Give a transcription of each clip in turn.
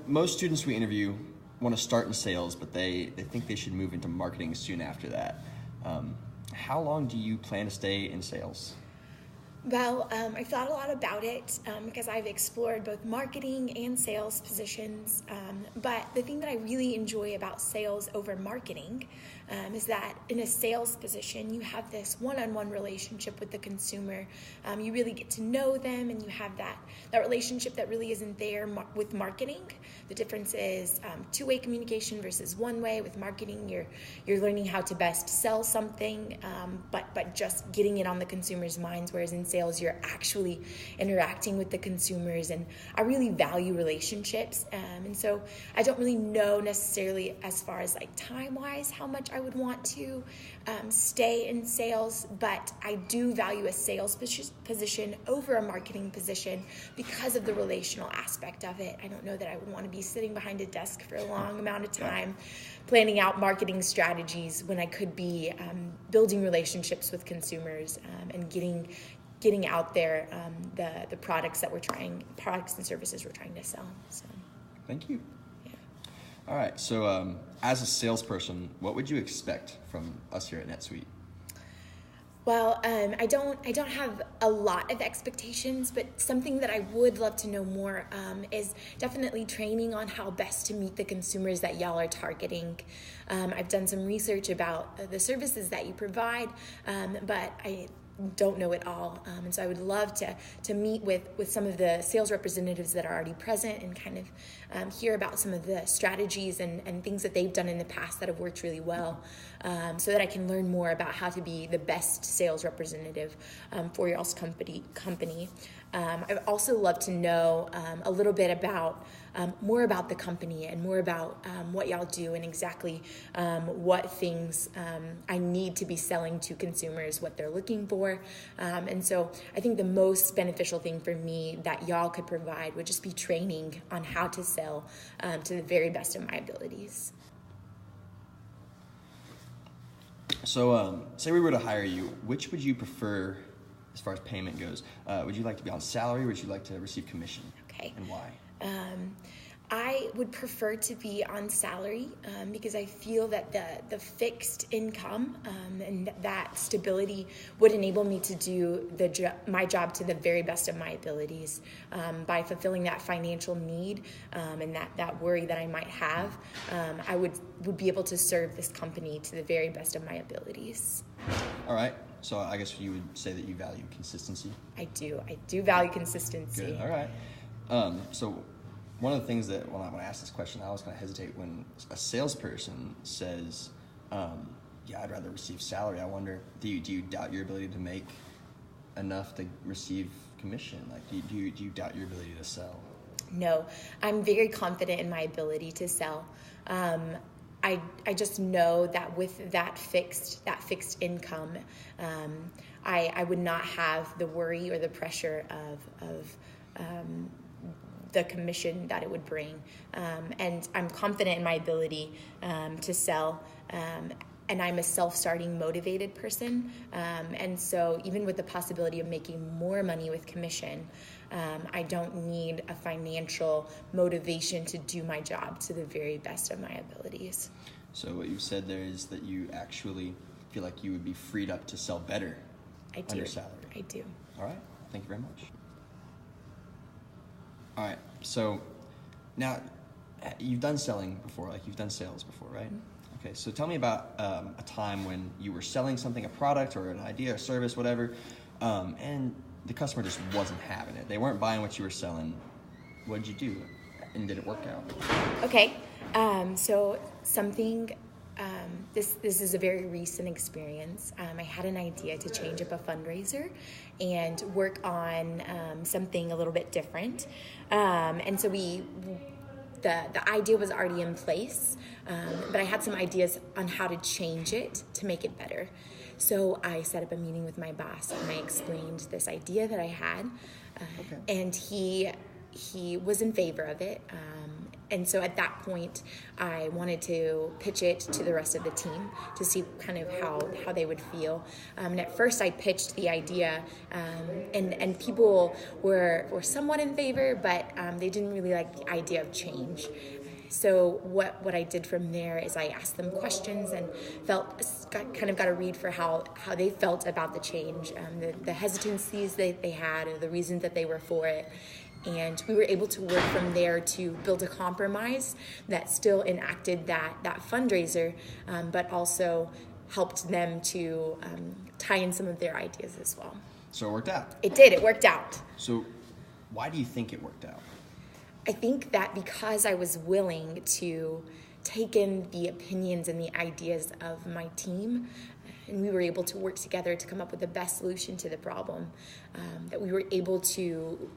Most students we interview want to start in sales, but they think they should move into marketing soon after that. How long do you plan to stay in sales? Well, I've thought a lot about it because I've explored both marketing and sales positions. But the thing that I really enjoy about sales over marketing is that in a sales position, you have this one-on-one relationship with the consumer. You really get to know them, and you have that relationship that really isn't there with marketing. The difference is two-way communication versus one-way. With marketing, you're learning how to best sell something, but just getting it on the consumer's minds, whereas in sales, you're actually interacting with the consumers, and I really value relationships, and so I don't really know necessarily as far as like time-wise how much I would want to stay in sales, but I do value a sales position over a marketing position because of the relational aspect of it. I don't know that I would want to be sitting behind a desk for a long amount of time planning out marketing strategies when I could be building relationships with consumers and getting out there the products and services we're trying to sell. So, thank you. Yeah. All right. So, as a salesperson, what would you expect from us here at NetSuite? Well, I don't have a lot of expectations, but something that I would love to know more is definitely training on how best to meet the consumers that y'all are targeting. I've done some research about the services that you provide, but I don't know it all, and so I would love to meet with some of the sales representatives that are already present and kind of hear about some of the strategies and things that they've done in the past that have worked really well, so that I can learn more about how to be the best sales representative for y'all's company. I'd also love to know a little bit about more about the company and more about what y'all do and exactly what things I need to be selling to consumers, what they're looking for. And so I think the most beneficial thing for me that y'all could provide would just be training on how to sell to the very best of my abilities. So, say we were to hire you, which would you prefer as far as payment goes? Would you like to be on salary, or would you like to receive commission? Okay. And why? I would prefer to be on salary because I feel that the fixed income and that stability would enable me to do my job to the very best of my abilities by fulfilling that financial need and that worry that I might have. I would be able to serve this company to the very best of my abilities. All right. So I guess you would say that you value consistency? I do value consistency. Good. All right. So one of the things that when I ask this question, I always kind of hesitate when a salesperson says, I'd rather receive salary. I wonder, do you doubt your ability to make enough to receive commission? Like, do you doubt your ability to sell? No, I'm very confident in my ability to sell. I just know that with that fixed income, I would not have the worry or the pressure of the commission that it would bring. And I'm confident in my ability to sell. And I'm a self-starting motivated person. And so even with the possibility of making more money with commission, I don't need a financial motivation to do my job to the very best of my abilities. So what you said there is that you actually feel like you would be freed up to sell better under salary. I do. All right. Thank you very much. All right. So now you've done selling before, like you've done sales before, right? Mm-hmm. Okay. So tell me about a time when you were selling something, a product or an idea, a service, whatever, and the customer just wasn't having it. They weren't buying what you were selling. What did you do? And did it work out? Okay. So something, this is a very recent experience. I had an idea to change up a fundraiser and work on something a little bit different. And so the idea was already in place, but I had some ideas on how to change it to make it better. So I set up a meeting with my boss and I explained this idea that I had, and he was in favor of it. And so at that point, I wanted to pitch it to the rest of the team to see kind of how they would feel. And at first, I pitched the idea, and people were somewhat in favor, but they didn't really like the idea of change. So what I did from there is I asked them questions and got a read for how they felt about the change, the hesitancies they had, or the reasons that they were for it. And we were able to work from there to build a compromise that still enacted that fundraiser, but also helped them to tie in some of their ideas as well. So it worked out. It did. It worked out. So why do you think it worked out? I think that because I was willing to take in the opinions and the ideas of my team, and we were able to work together to come up with the best solution to the problem, that we were able to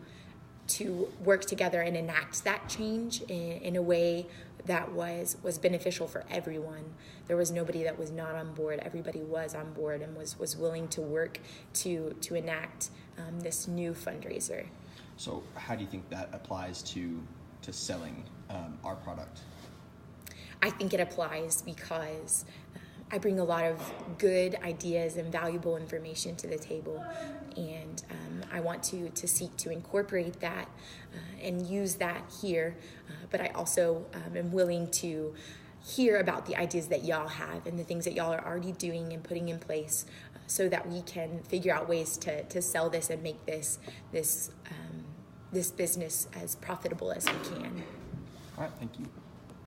work together and enact that change in a way that was beneficial for everyone. There was nobody that was not on board. Everybody was on board and was willing to work to enact this new fundraiser. So how do you think that applies to selling our product? I think it applies because I bring a lot of good ideas and valuable information to the table, and I want to seek to incorporate that and use that here, but I also am willing to hear about the ideas that y'all have and the things that y'all are already doing and putting in place so that we can figure out ways to sell this and make this business as profitable as we can. All right, thank you.